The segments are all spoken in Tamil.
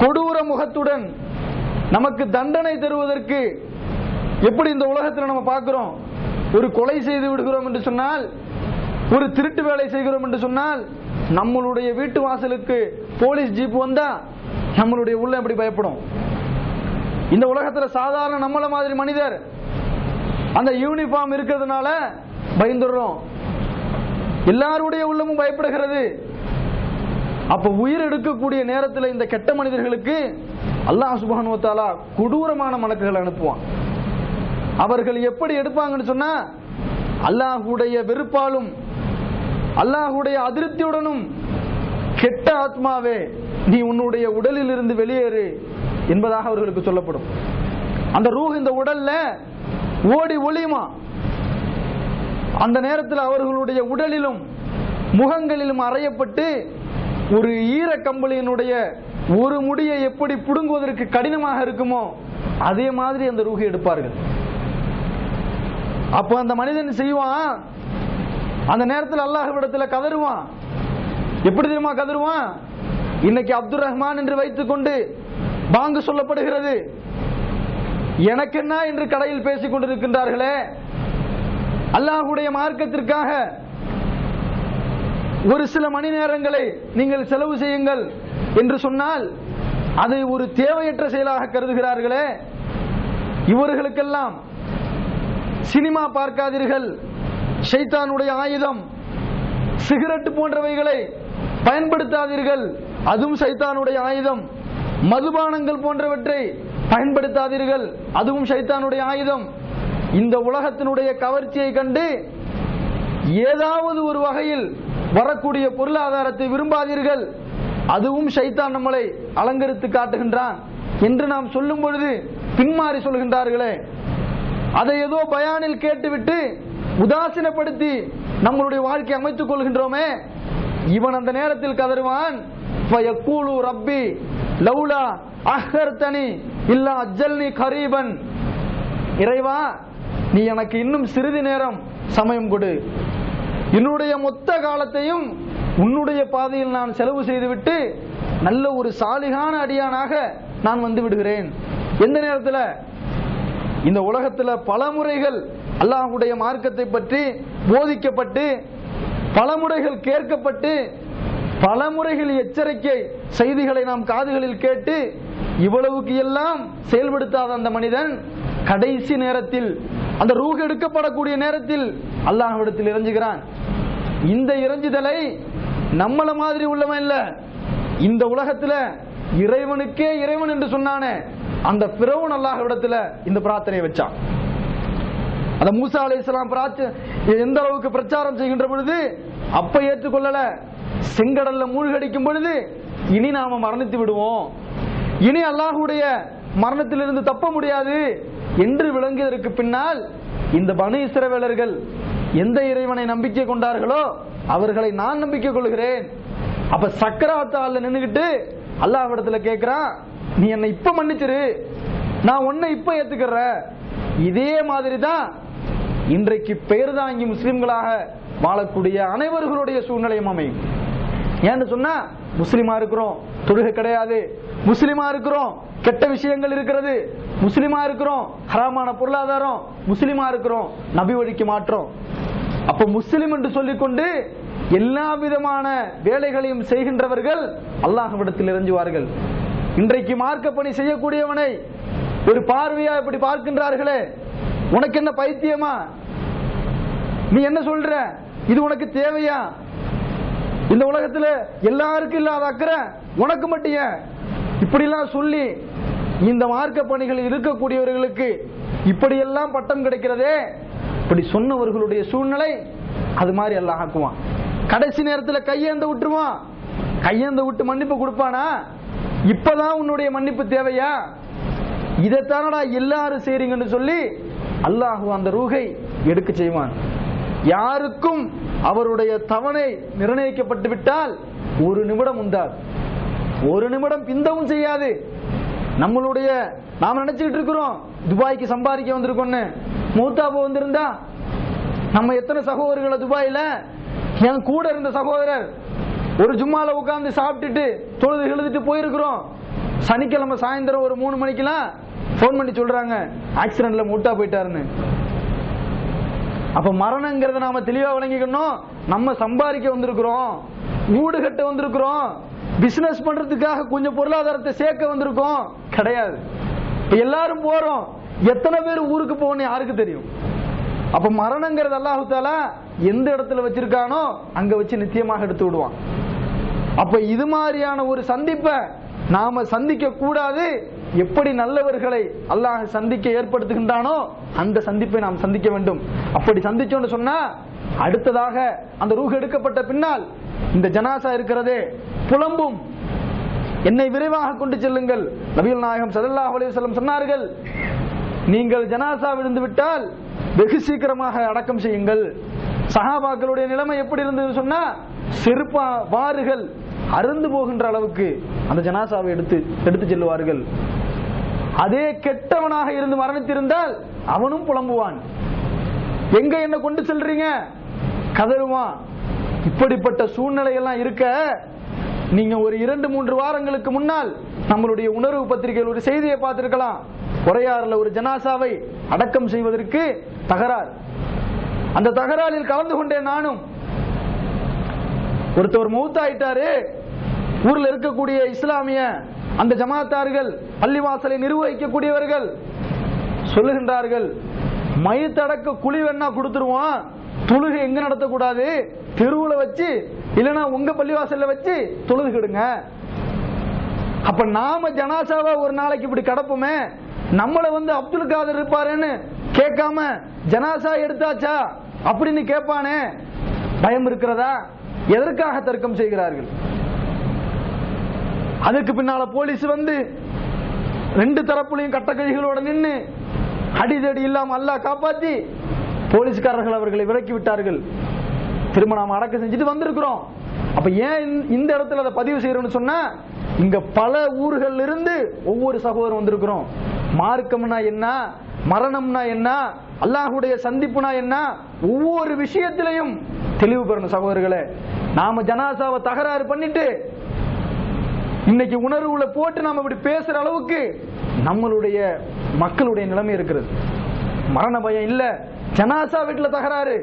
கொடூர முகத்துடன் நமக்கு தண்டனை தருவதற்கு எப்படி இந்த உலகத்தில் நம்ம பார்க்கிறோம். ஒரு கொலை செய்து விடுகிறோம் என்று சொன்னால், ஒரு திருட்டு வேலை செய்கிறோம் என்று சொன்னால், நம்மளுடைய வீட்டு வாசலுக்கு போலீஸ் ஜீப் வந்தா நம்மளுடைய உள்ள எப்படி பயப்படும். இந்த உலகத்தில் சாதாரண நம்மள மாதிரி மனிதர் அந்த யூனிஃபார்ம் இருக்கிறதுனால பயந்துடுறோம். எல்லாருடைய உள்ளமும் பயப்படுகிறது. அப்ப உயிர் எடுக்கக்கூடிய நேரத்தில் இந்த கெட்ட மனிதர்களுக்கு அல்லாஹ் சுப்ஹானஹு வ தஆலா கொடூரமான மலக்குகளை அனுப்புவான். அவர்கள் எப்படி எடுப்பாங்கன்னு சொன்னா, அல்லாஹ்வுடைய வெறுப்பாலும் அல்லாஹ்வுடைய அதிருப்தியுடனும், கெட்ட ஆத்மாவே நீ உன்னுடைய உடலில் இருந்து வெளியேறு என்பதாக அவர்களுக்கு சொல்லப்படும். அந்த ரூஹ் இந்த உடல்ல ஓடி ஒளியுமா. அந்த நேரத்தில் அவர்களுடைய உடலிலும் முகங்களிலும் அறையப்பட்டு ஒரு ஈர கம்பளியினுடைய ஒரு முடியை எப்படி புடுங்குவதற்கு கடினமாக இருக்குமோ அதே மாதிரி அந்த ரூஹை எடுப்பார்கள். அப்போ அந்த மனிதன் செய்வான், அந்த நேரத்தில் அல்லாஹ்விடத்தில் கதறுவான். எப்படி தெரியுமா கதறுவான்? இன்னைக்கு அப்துல் ரஹ்மான் என்று வைத்துக் கொண்டு பாங்கு சொல்லப்படுகிறது, எனக்கென்ன என்று கடையில் பேசிக் கொண்டிருக்கின்றார்களே, அல்லாஹ்வுடைய மார்க்கத்திற்காக ஒரு சில மணி நேரங்களை நீங்கள் செலவு செய்யுங்கள் என்று சொன்னால் அதை ஒரு தேவையற்ற செயலாக கருதுகிறார்களே, இவர்களுக்கெல்லாம் சினிமா பார்க்காதீர்கள், ஷைத்தானுடைய ஆயுதம் சிகரெட் போன்றவைகளை பயன்படுத்தாதீர்கள், அதுவும் ஷைத்தானுடைய ஆயுதம், மதுபானங்கள் போன்றவற்றை பயன்படுத்தாதீர்கள், அதுவும் ஷைத்தானுடைய ஆயுதம். இந்த உலகத்தினுடைய கவர்ச்சியை கண்டு ஏதாவது ஒரு வகையில் வரக்கூடிய பொருளாதாரத்தை விரும்பாதீர்கள், அதுவும் ஷைத்தான் நம்மளை அலங்கரித்து காட்டுகின்றான் என்று நாம் சொல்லும் பொழுது பின்மாறி சொல்கின்றார்களே, அதை ஏதோ பயானில் கேட்டுவிட்டு உதாசீனப்படுத்தி நம்மளுடைய வாழ்க்கை அமைத்துக் கொள்கின்றோமே. இவன் அந்த நேரத்தில் கதறுவான், ஃபயக்கூலு ரப்பி லௌலா அஹ்ஹர்தனி இல்லா அஜ்ஜல்னி கரீபன், இறைவா நீ எனக்கு இன்னும் சிறிது நேரம் சமயம் கொடு, என்னுடைய மொத்த காலத்தையும் உன்னுடைய பாதையில் நான் செலவு செய்துவிட்டு நல்ல ஒரு சாலிகான அடியானாக நான் வந்து விடுகிறேன். எந்த நேரத்தில்? இந்த உலகத்தில் பல முறைகள் அல்லாஹ்வுடைய மார்க்கத்தை பற்றி போதிக்கப்பட்டு, பல முறைகள் கேட்கப்பட்டு, பல முறைகள் எச்சரிக்கை செய்திகளை நாம் காதுகளில் கேட்டு, இவ்வளவுக்கு எல்லாம் செயல்படுத்தாத அந்த மனிதன் கடைசி நேரத்தில், அந்த ரூஹ் எடுக்கப்படக்கூடிய நேரத்தில் அல்லாஹ்விடத்தில் இறங்குகிறான். இந்த இறங்குதலை நம்மள மாதிரி உள்ளவன் இல்ல, இந்த உலகத்தில் இறைவனுக்கே இறைவன் என்று சொன்னானே அந்த ஃபிரௌன் அல்லாஹ்விடத்தில் இந்த பிரார்த்தனையை வச்சான். அந்த மூசா அலைஹிஸ்ஸலாம் எந்த அளவுக்கு பிரச்சாரம் செய்கின்ற பொழுது அப்ப ஏற்றுக்கொள்ளல, செங்கடல்ல மூழ்கடிக்கும் பொழுது இனி நாம மரணித்து விடுவோம், இனி அல்லாஹ்வுடைய மரணத்திலிருந்து தப்ப முடியாது என்று விளங்கியதற்கு பின்னால் இந்த பனு இஸ்ரவேலர்கள் எந்த இறைவனை நம்பிக்கை கொண்டார்களோ அவர்களை நான் நம்பிக்கை கொள்கிறேன். அப்ப சக்கராத்தால நின்னுகிட்டு அல்லாஹ்விடத்துல கேட்கிறான், நீ என்னை இப்ப மன்னிச்சிரு, நான் உன்னை இப்ப ஏத்துக்கிற. இதே மாதிரி தான் இன்றைக்கு பெயர் தாங்கி முஸ்லிம்களாக வாழக்கூடிய அனைவர்களுடைய சூழ்நிலையும் அமையும். ஏன்னு சொன்னா, முஸ்லிமா இருக்கிறோம், தொழுகை கிடையாது, முஸ்லிமா இருக்கிறோம், கெட்ட விஷயங்கள் இருக்கிறது, முஸ்லிமா இருக்கிறோம், ஹராமான பொருளாதாரம், முஸ்லிமா இருக்கிறோம், நபி வழிக்கு மாற்றோம். அப்ப முஸ்லிம் என்று சொல்லிக்கொண்டு எல்லா விதமான வேலைகளையும் செய்கின்றவர்கள் அல்லாஹ்விடத்தில் இறங்குவார்கள். இன்றைக்கு மார்க்க பணி செய்யக்கூடியவனை ஒரு பார்வையா இப்படி பார்க்கின்றார்களே, உனக்கு என்ன பைத்தியமா, நீ என்ன சொல்ற, இது உனக்கு தேவையா, இந்த உலகத்துல எல்லாருக்கும் இல்லாத அக்கறை உனக்கு மட்டும் ஏன், இப்படிலாம் சொல்லி இந்த மார்க்க பணிகளில் இருக்கக்கூடியவர்களுக்கு இப்படியெல்லாம் பட்டம் கிடைக்கிறதே, இப்படி சொன்னவர்களுடைய சூழ்நிலை அது மாதிரி எல்லாம் ஆக்குவான். கடைசி நேரத்தில் கையேந்த விட்டுருவான். கையேந்த விட்டு மன்னிப்பு கொடுப்பானா? இப்பதான் உன்னுடைய மன்னிப்பு தேவையா, இதைத்தானடா எல்லாரும் செய்றீங்கன்னு சொல்லி அல்லாஹ் அந்த ரூஹை எடுக்க செய்வான். யாருக்கும் அவருடைய தவணை நிர்ணயிக்கப்பட்டு விட்டால் ஒரு நிமிடம் உண்டாது, ஒரு நிமிடம் பிந்தவும் செய்யாது. நம்மளுடைய நாம நினைச்சுக்கிட்டு இருக்கிறோம் துபாய்க்கு சம்பாதிக்க வந்திருக்கோன்னு, மூத்தாபு வந்திருந்தா நம்ம எத்தனை சகோதரர்களை துபாயில, என் கூட இருந்த சகோதரர் ஒரு ஜும்மால உட்கார்ந்து சாப்பிட்டுட்டு தொழுது எழுதிட்டு போயிருக்கிறோம். சனிக்கிழமை சாயந்தரம் ஒரு 3 மணிக்கெல்லாம் போன் பண்ணி சொல்றாங்க ஆக்சிடென்ட்ல மூட்டா போயிட்டாருன்னு. அப்ப மரணங்கிறத நாம தெளிவா விளங்கிக்கணும். நம்ம சம்பாதிக்க வந்திருக்கிறோம், வீடு கட்ட வந்திருக்கிறோம், பிசினஸ் பண்றதுக்காக கொஞ்சம் பொருளாதாரத்தை சேர்க்க வந்திருக்கோம் கிடையாது. இப்ப எல்லாரும் போறோம், எத்தனை பேர் ஊருக்கு போகணும் யாருக்கு தெரியும்? அப்ப மரணங்கிறது அல்லாஹ் தஆலா எந்த இடத்துல வச்சிருக்கானோ அங்க வச்சு நிச்சயமாக எடுத்து விடுவான். அப்ப இது மாதிரியான ஒரு சந்திப்பை நாம சந்திக்க கூடாது. எப்படி நல்லவர்களை அல்லாஹ் சந்திக்க ஏற்படுத்துகின்றானோ அந்த சந்திப்பை நாம் சந்திக்க வேண்டும். அப்படி சந்திச்சோன்னு சொன்னா அடுத்ததாக அந்த ரூஹ் எடுக்கப்பட்ட பின்னால் இந்த ஜனாசா இருக்கிறதே புலம்பும், என்னை விரைவாக கொண்டு செல்லுங்கள். நபிகள் நாயகம் ஸல்லல்லாஹு அலைஹி வஸல்லம் சொன்னார்கள், நீங்கள் ஜனாசா விழுந்து விட்டால் வெகு சீக்கிரமாக அடக்கம் செய்யுங்கள். சஹாபாக்களுடைய நிலைமை எப்படி இருந்தது சொன்னா செருப்பா வாறுகள் அருந்து போகின்ற அளவுக்கு அந்த ஜனாசாவை எடுத்து செல்லுவார்கள். அதே கெட்டவனாக இருந்து மரணித்திருந்தால் அவனும் புலம்புவான், எங்க என்ன கொண்டு செல்றீங்க கதறுவான். இப்படிப்பட்ட சூழ்நிலை எல்லாம் இருக்க நீங்க ஒரு 2-3 வாரங்களுக்கு முன்னால் நம்மளுடைய உணர்வு பத்திரிகையில் ஒரு செய்தியை பார்த்திருக்கலாம். உறையாறுல ஒரு ஜனாசாவை அடக்கம் செய்வதற்கு தகராறு. அந்த தகராறில் கலந்து கொண்டேன் நானும். ஒருத்தவர் மௌத்தாயிட்டாரு. ஊர்ல இருக்கக்கூடிய இஸ்லாமிய அந்த ஜமாத்தார்கள், பள்ளிவாசலை நிர்வகிக்கக்கூடியவர்கள் சொல்லுகின்றார்கள், மையத்தடக்க குழி வேணா கொடுத்துருவான், தொழுகை எங்க நடத்தக்கூடாது, தெருவுல வச்சு இல்லைன்னா உங்க பள்ளிவாசல்ல வச்சு தொழுதுக்கிடுங்க. அப்ப நாம ஜனாசாவா ஒரு நாளைக்கு இப்படி கடப்போமே, நம்மள அப்துல் காதர் இருப்பாருன்னு கேட்காம ஜனாசா எடுத்தாச்சா அப்படின்னு கேட்பானே, பயம் இருக்கிறதா? எதற்காக தர்க்கம் செய்கிறார்கள்? அதுக்கு பின்னால போலீஸ் 2 தரப்புலையும் கட்டக்கழிகளோட நின்று அடிதடி இல்லாம அல்லாஹ் காப்பாத்தி போலீஸ்காரர்கள் அவர்களை விலக்கி விட்டார்கள். திரும்ப நாம அடக்கம் செஞ்சுட்டு வந்திருக்கிறோம். அப்ப ஏன் இந்த இடத்துல அதை பதிவு செய்யறோம்னு சொன்னா, இங்க பல ஊர்கள் இருந்து ஒவ்வொரு சகோதரரும் வந்திருக்கிறோம். மார்க்கம்னா என்ன, மரணம்னா என்ன, அல்லாஹ்வுடைய சந்திப்புனா என்ன, ஒவ்வொரு விஷயத்திலையும் தெளிவு பெறணும் சகோதரர்களே. நாம ஜனாசாவை தகராறு பண்ணிட்டு இன்னைக்கு உணர்வுல போட்டு நாம இப்படி பேசுற அளவுக்கு நம்மளுடைய மக்களுடைய நிலைமை இருக்கிறது. மரண பயம் இல்ல, ஜனாசா வீட்டுல தகராறு.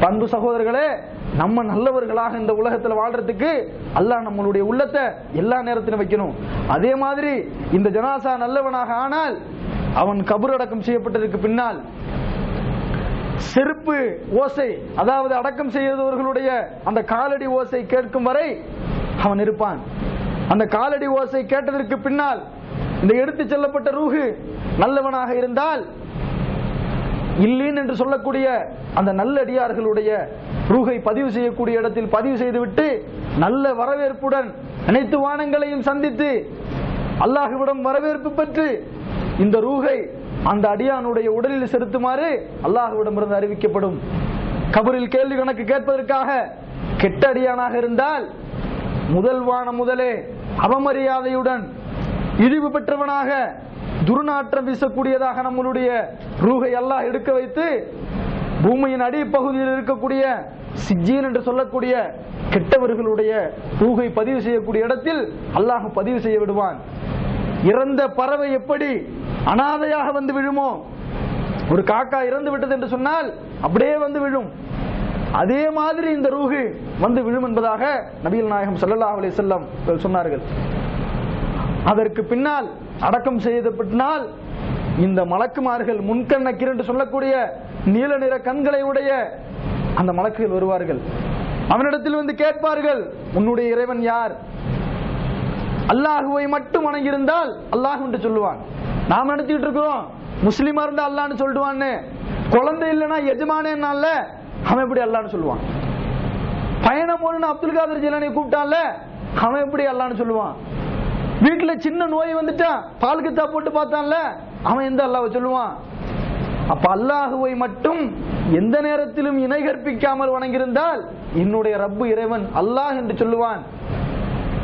பண்பு சகோதரர்களே, நம்ம நல்லவர்களாக இந்த உலகத்துல வாழ்றதுக்கு அல்லாஹ் நம்மளுடைய உள்ளத்தை எல்லா நேரத்திலும் வைக்கணும். அதே மாதிரி இந்த ஜனாசா நல்லவனாக ஆனால் அவன் கபர் அடக்கம் செய்யப்பட்டதற்கு பின்னால் செருப்பு ஓசை, அதாவது அடக்கம் செய்தவர்களுடைய அந்த காலடி ஓசை கேட்கும் வரை அவன் இருப்பான். அந்த காலடி ஓசை கேட்டதற்கு பின்னால் இந்த எடுத்து செல்லப்பட்ட ரூஹு நல்லவனாக இருந்தால் இல்லீன் என்று சொல்லக்கூடிய அந்த நல்லடியார்களுடைய ரூஹை பதிவு செய்யக்கூடிய இடத்தில் பதிவு செய்துவிட்டு நல்ல வரவேற்புடன் அனைத்து வானங்களையும் சந்தித்து அல்லாஹ்விடம் வரவேற்பு பெற்று இந்த ரூஹை அந்த அடியானுடைய உடலில் செலுத்துமாறு அல்லாஹ்விடம் இருந்து அறிவிக்கப்படும். கபரில் கேள்வி கணக்கு கேட்பதற்காக கெட்ட அடியானாக இருந்தால் முதல் வானம் முதலே அவமரியாதையுடன் இழிவு பெற்றவனாக துர்நாற்றம் வீசக்கூடியதாக நம்மளுடைய ரூஹை அல்லாஹ் எடுக்க வைத்து பூமியின் அடிப்பகுதியில் இருக்கக்கூடிய சிஜ்ஜீன் என்று சொல்லக்கூடிய கெட்டவர்களுடைய ரூஹை பதிவு செய்யக்கூடிய இடத்தில் அல்லாஹ் பதிவு செய்ய விடுவான். இறந்த பறவை எப்படி அனாதையாக வந்து விழுமோ, ஒரு காக்கா இறந்து விட்டது என்று சொன்னால் அப்படியே வந்து விழும், அதே மாதிரி இந்த ரூஹு வந்து விழும் என்பதாக நபிகள் நாயகம் ஸல்லல்லாஹு அலைஹி வஸல்லம் சொன்னார்கள். அதற்கு பின்னால் அடக்கம் செய்யப்பட்டால் இந்த மலக்குமார்கள் முன்கண் நக்கீர் என்று சொல்லக்கூடிய நீல நிற கண்களை உடைய அந்த மலக்குகள் வருவார்கள். அவனிடத்தில் வந்து கேட்பார்கள், உன்னுடைய இறைவன் யார்? அல்லாஹுவை மட்டும் வணங்கியிருந்தால் அல்லாஹ் என்று சொல்லுவான். நாம் நினைச்சிட்டு இருக்கிறோம் முஸ்லிமா இருந்தா அல்லாஹ்னு சொல்லுவான்னு, குழந்தை இல்லைன்னா எஜமானேன்னால அவன் எப்படி அல்லாஹ்னு சொல்லுவான்? பயணம் போன அப்துல் காதர் ஜிலானி கூப்பிட்டான்ல அவன் எப்படி அல்லாஹ்னு சொல்லுவான்? வீட்டுல சின்ன நோய் வந்துட்டா பால் கித்தா போட்டு பார்த்தான்ல அவன் எந்த அல்லாஹ்வை சொல்லுவான்? அப்ப அல்லாஹுவை மட்டும் எந்த நேரத்திலும் இணை கற்பிக்காமல் வணங்கியிருந்தால் என்னுடைய ரப்பு இறைவன் அல்லாஹ் என்று சொல்லுவான்.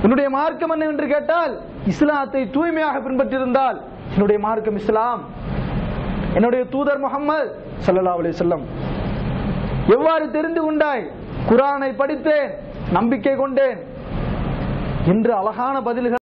என்னுடைய மார்க்கம் என்ன என்று கேட்டால் இஸ்லாத்தை தூய்மையாக பின்பற்றியிருந்தால் என்னுடைய மார்க்கம் இஸ்லாம், என்னுடைய தூதர் முஹம்மது ஸல்லல்லாஹு அலைஹி வஸல்லம். எவ்வாறு தெரிந்து கொண்டாய்? குர்ஆனை படித்தேன், நம்பிக்கை கொண்டேன் என்று அழகான பதில்கள்